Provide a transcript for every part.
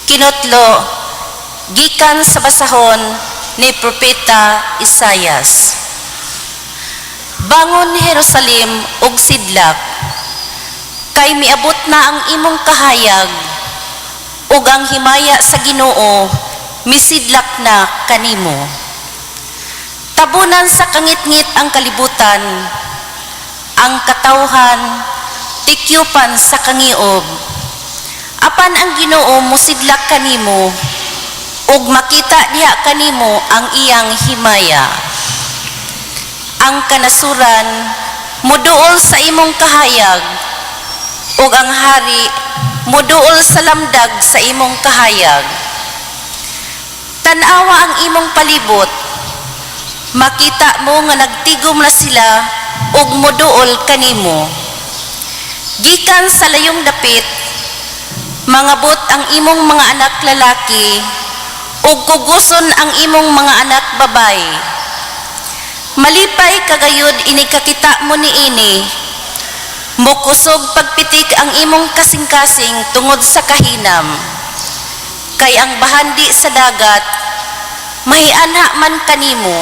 Kinutlo, gikan sa basahon ni Propeta Isayas. Bangon Jerusalem ug sidlak, kay miabot na ang imong kahayag, ug ang himaya sa Ginoo misidlak na kanimo. Tabunan sa kangit-ngit ang kalibutan, ang katawhan tikyupan sa kangiob. Apan ang Ginoo mosidlak kanimo, ug makita diha kanimo ang iyang himaya. Ang kanasuran moduol sa imong kahayag, ug ang hari moduol sa lamdag sa imong kahayag. Tanawa ang imong palibot, makita mo nga nagtigom na sila ug moduol kanimo. Gikan sa layong dapit, mangabot ang imong mga anak lalaki ug kuguson ang imong mga anak babay. Malipay kagayod inikakita mo niini, mokusog pagpitik ang imong kasing-kasing tungod sa kahinam. Kay ang bahandi sa dagat, mahianha man kanimo,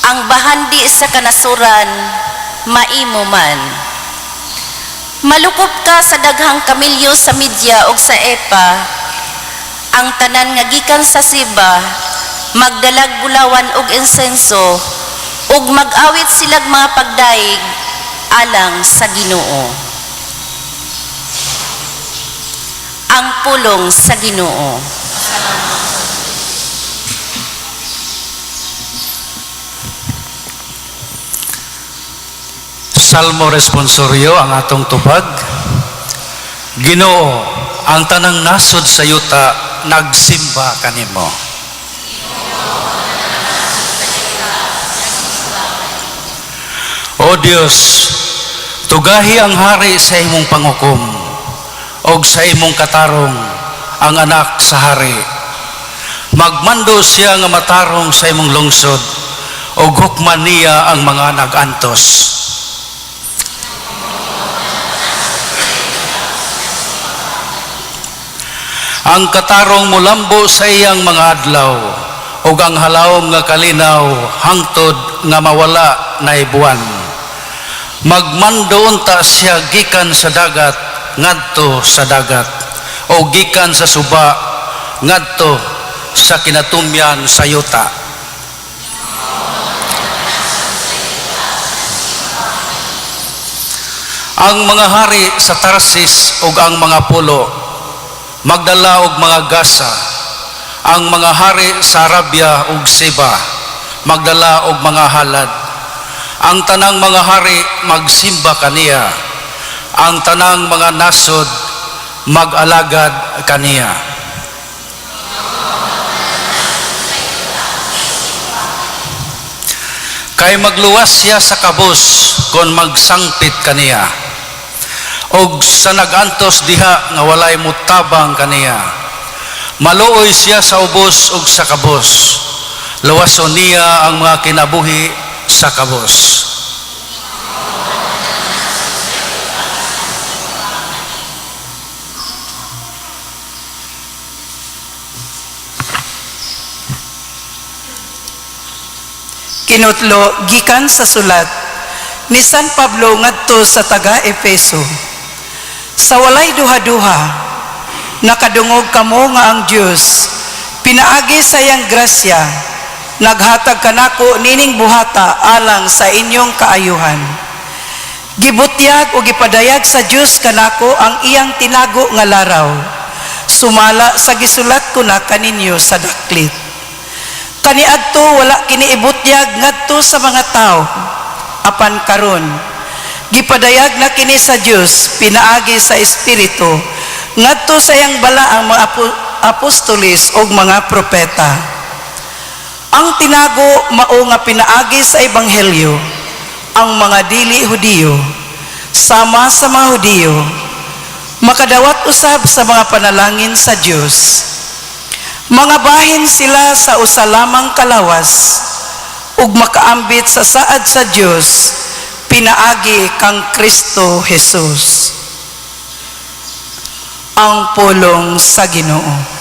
ang bahandi sa kanasuran, maimo man. Malukop ka sa daghang kamilyo sa Midya ug sa Epa, ang tanan nga gikan sa Siba, magdalag bulawan ug insenso, ug mag-awit silag mga pagdaig alang sa Ginoo. Ang pulong sa Ginoo. Salmo responsoryo ang atong tubag. Ginoo, ang tanang nasod sa yuta nagsimba kanimo. O Dios, tugahi ang hari sa imong panghukom, og sa imong katarong ang anak sa hari. Magmando siya nga matarong sa imong lungsod, og hukman niya ang mga nagantos. Ang katarong mulambo sa iyang mga adlaw, ug ang halawom nga kalinaw hangtod nga mawala na ibuwan. Magmando unta siya gikan sa dagat ngadto sa dagat, o gikan sa suba ngadto sa kinatumyan sa yuta. Ang mga hari sa Tarsis ug ang mga pulo magdala og mga gasa. Ang mga hari sa Arabia ug Seba magdala og mga halad. Ang tanang mga hari magsimba kaniya, ang tanang mga nasod mag-alagad kaniya. Kay magluwas siya sa kabos kon magsangpit kaniya, og sa nagantos diha nga walay mutabang kaniya. Maluoy siya sa ubos ug sa kabos, luwason niya ang mga kinabuhi sa kabos. Kinutlo gikan sa sulat ni San Pablo ngadto sa taga-Efeso. Sa walay duha-duha, nakadungog kamo nga ang Dios pinaagi sa iyang grasya, naghatag kanako nining buhata alang sa inyong kaayuhan. Gibutyag o gipadayag sa Dios kanako ang iyang tinago nga laraw, sumala sa gisulat ko na kaninyo sa daklit. Kaniadto wala kiniibutyag ngadto sa mga tao, apan karon gipadayag na kini sa Dios pinaagi sa Espiritu ngadto sa iyang bala ang mga apostolis ug mga propeta. Ang tinago mao nga pinaagi sa ebanghelyo ang mga dili Hudiyo sama sa mga Hudiyo makadawat usab sa mga panalangin sa Dios. Mga bahin sila sa usa lamang kalawas ug makaambit sa saad sa Dios pinaagi kang Kristo Jesus. ang pulong sa Ginoo.